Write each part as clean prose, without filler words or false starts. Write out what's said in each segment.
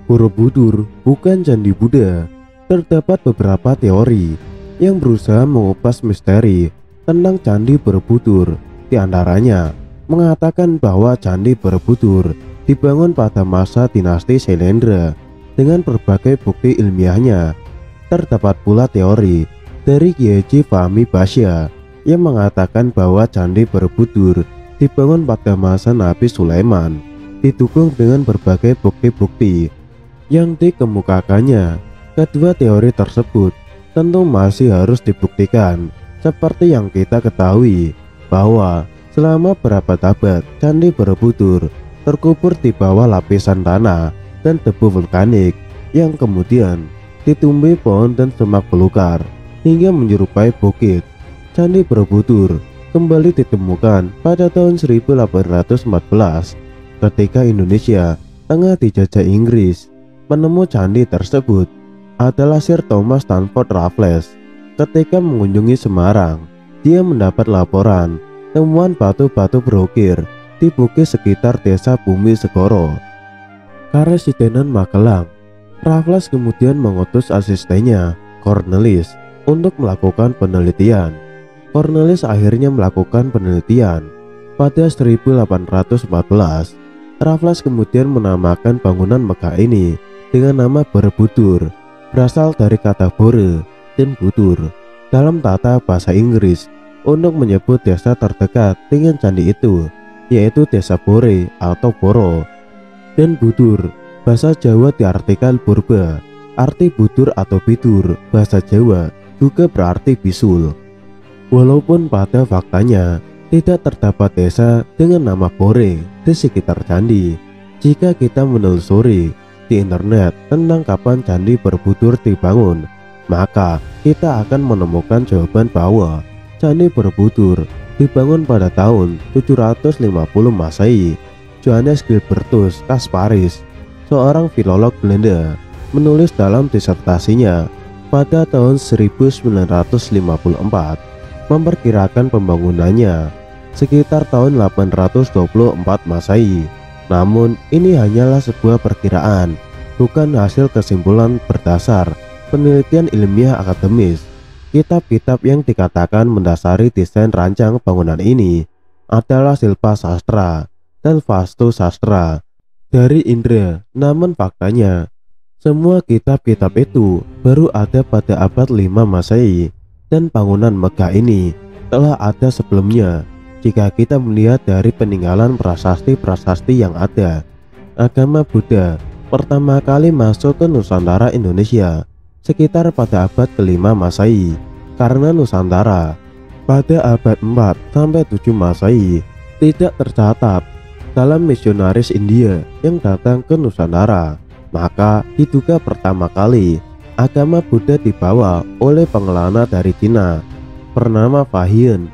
Borobudur bukan candi Buddha. Terdapat beberapa teori yang berusaha mengupas misteri tentang candi Borobudur. Di antaranya mengatakan bahwa candi Borobudur dibangun pada masa dinasti Syailendra dengan berbagai bukti ilmiahnya. Terdapat pula teori dari Kiai Haji Fahmi Basya yang mengatakan bahwa candi Borobudur dibangun pada masa Nabi Sulaiman, didukung dengan berbagai bukti-bukti yang dikemukakannya. Kedua teori tersebut tentu masih harus dibuktikan, seperti yang kita ketahui bahwa selama berabad-abad candi Borobudur terkubur di bawah lapisan tanah dan debu vulkanik yang kemudian ditumbuhi pohon dan semak belukar hingga menyerupai bukit. Candi Borobudur kembali ditemukan pada tahun 1814 ketika Indonesia tengah dijajah Inggris. Penemu candi tersebut adalah Sir Thomas Stamford Raffles. Ketika mengunjungi Semarang, dia mendapat laporan temuan batu-batu berukir di bukit sekitar desa Bumi Segoro, Karesidenan Magelang. Raffles kemudian mengutus asistennya Cornelis untuk melakukan penelitian. Cornelis akhirnya melakukan penelitian. Pada 1814, Raffles kemudian menamakan bangunan megah ini dengan nama Borobudur, berasal dari kata bore dan budur dalam tata bahasa Inggris untuk menyebut desa terdekat dengan candi itu, yaitu desa Bore atau Boro. Dan budur bahasa Jawa diartikan purba, arti budur atau bidur bahasa Jawa juga berarti bisul. Walaupun pada faktanya tidak terdapat desa dengan nama Bore di sekitar candi, jika kita menelusuri di internet tentang kapan candi Borobudur dibangun, maka kita akan menemukan jawaban bahwa candi Borobudur dibangun pada tahun 750 Masehi. Johannes Gilbertus Casparis, seorang filolog Belanda, menulis dalam disertasinya pada tahun 1954 memperkirakan pembangunannya sekitar tahun 824 Masehi. Namun ini hanyalah sebuah perkiraan, bukan hasil kesimpulan berdasar penelitian ilmiah akademis. Kitab-kitab yang dikatakan mendasari desain rancang bangunan ini adalah Silpa Sastra dan Vastu Sastra dari Indra. Namun faktanya, semua kitab-kitab itu baru ada pada abad 5 Masehi dan bangunan megah ini telah ada sebelumnya. Jika kita melihat dari peninggalan prasasti-prasasti yang ada, agama Buddha pertama kali masuk ke Nusantara Indonesia sekitar pada abad ke-5 Masehi, karena Nusantara pada abad 4 sampai 7 Masehi tidak tercatat dalam misionaris India yang datang ke Nusantara. Maka diduga pertama kali agama Buddha dibawa oleh pengelana dari Cina bernama Fahian.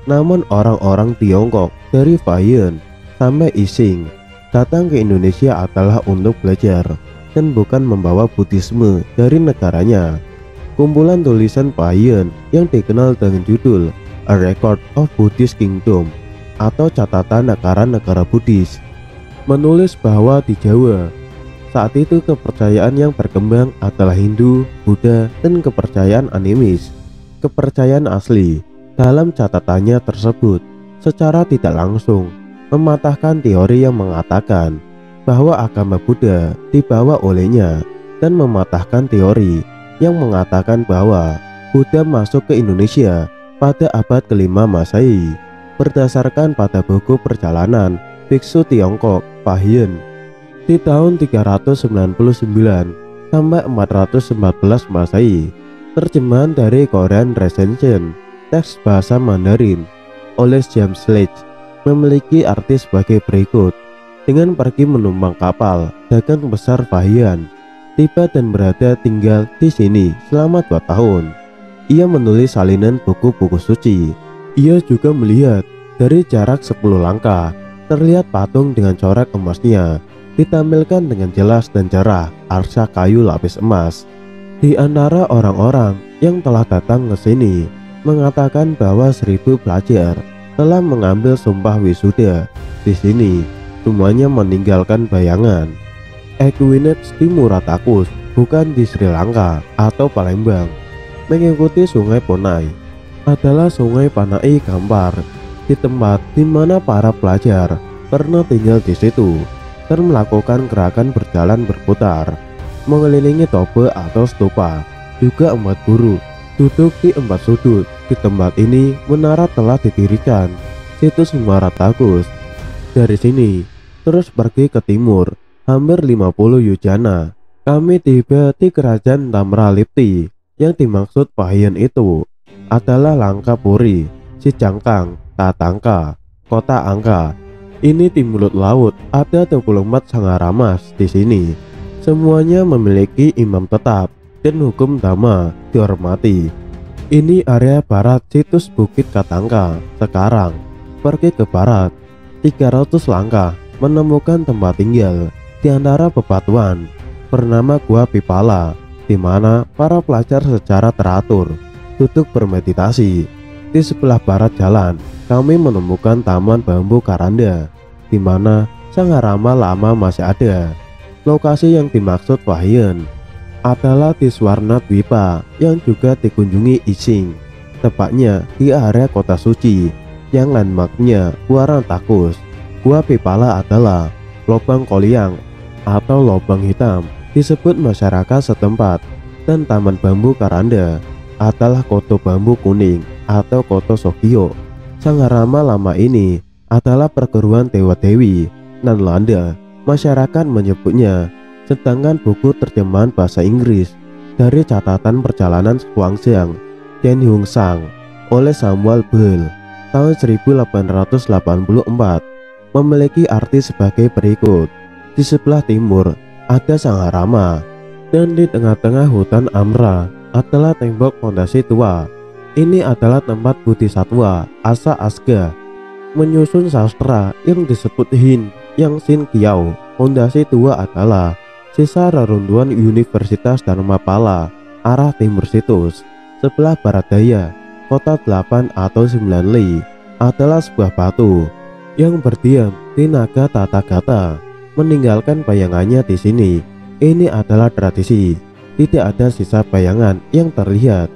Namun orang-orang Tiongkok dari Fahian sampai Ising datang ke Indonesia adalah untuk belajar dan bukan membawa Buddhisme dari negaranya. Kumpulan tulisan Fahian yang dikenal dengan judul A Record of Buddhist Kingdom atau catatan negara-negara Buddhis menulis bahwa di Jawa saat itu kepercayaan yang berkembang adalah Hindu, Buddha, dan kepercayaan animis, kepercayaan asli. Dalam catatannya tersebut secara tidak langsung mematahkan teori yang mengatakan bahwa agama Buddha dibawa olehnya dan mematahkan teori yang mengatakan bahwa Buddha masuk ke Indonesia pada abad ke-5 Masehi berdasarkan pada buku perjalanan biksu Tiongkok Fahian di tahun 399 sampai 414 Masehi. Terjemahan dari Korean Recension teks bahasa Mandarin oleh James Sledge memiliki arti sebagai berikut. Dengan pergi menumpang kapal dagang besar Fahian, tiba dan berada tinggal di sini selama 2 tahun. Ia menulis salinan buku-buku suci. Ia juga melihat dari jarak 10 langkah terlihat patung dengan corak emasnya ditampilkan dengan jelas dan cerah arsa kayu lapis emas. Di antara orang-orang yang telah datang ke sini mengatakan bahwa 1000 pelajar telah mengambil sumpah wisuda di sini. Semuanya meninggalkan bayangan Equinix di Muratakus, bukan di Sri Lanka atau Palembang. Mengikuti Sungai Ponai adalah Sungai Panai Kampar, di tempat di mana para pelajar pernah tinggal di situ dan melakukan gerakan berjalan berputar mengelilingi tobe atau stupa. Juga empat guru duduk di empat sudut. Di tempat ini menara telah didirikan situs Muratakus. Dari sini terus pergi ke timur hampir 50 yojana. Kami tiba di kerajaan Tamralipti. Yang dimaksud Pahian itu adalah Langkapuri, Sijangkang, Tatangka, Kota Angka. Ini di mulut laut ada 24 sangaramas di sini. Semuanya memiliki imam tetap dan hukum dhamma dihormati. Ini area barat situs Bukit Katangka. Sekarang pergi ke barat 300 langkah menemukan tempat tinggal di antara bebatuan bernama Gua Pipala, di mana para pelajar secara teratur duduk bermeditasi. Di sebelah barat jalan kami menemukan Taman Bambu Karanda, di mana sanggarama lama masih ada. Lokasi yang dimaksud Wahyan adalah di Swarna Dwipa yang juga dikunjungi Ising, tepatnya di area kota suci yang landmarknya Gua Rantakus. Gua Pipala adalah lubang koliang atau lubang hitam disebut masyarakat setempat, dan Taman Bambu Karanda adalah koto bambu kuning atau koto Sogyo. Sanggarama lama ini adalah perguruan dewa-dewi Nanlanda, masyarakat menyebutnya, sedangkan buku terjemahan bahasa Inggris dari catatan perjalanan Xuanzang dan Hungsang oleh Samuel Bell tahun 1884 memiliki arti sebagai berikut. Di sebelah timur ada Sangharama, dan di tengah-tengah hutan Amra adalah tembok fondasi tua. Ini adalah tempat Bodhisatwa Asa Asga menyusun sastra yang disebut Hin yang Sin Kiau. Fondasi tua adalah sisa reruntuhan Universitas Dharmapala arah timur situs. Sebelah barat daya kota 8 atau 9 Li adalah sebuah batu yang berdiam di Naga Tathagata, meninggalkan bayangannya di sini. Ini adalah tradisi, tidak ada sisa bayangan yang terlihat.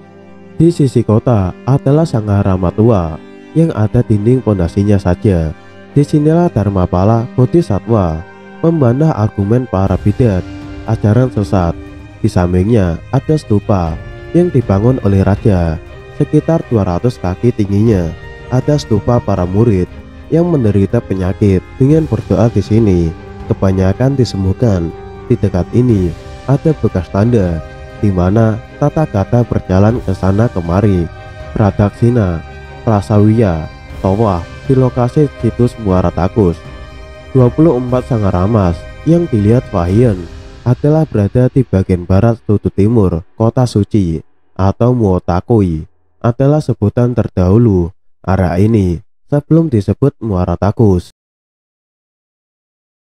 Di sisi kota adalah Sangharama tua yang ada dinding pondasinya saja. Disinilah Dharmapala Bodhisatwa membantah argumen para bidat, ajaran sesat. Di sampingnya ada stupa yang dibangun oleh raja, sekitar 200 kaki tingginya. Ada stupa para murid yang menderita penyakit dengan berdoa di sini, kebanyakan disembuhkan. Di dekat ini ada bekas tanda di mana Tathagata berjalan ke sana kemari, beradaksina, prasawiya, tawaf di lokasi situs Muratakus. 24 sangaramas yang dilihat Wahyan adalah berada di bagian barat sudut timur kota suci atau Muotakui, adalah sebutan terdahulu area ini sebelum disebut Muratakus.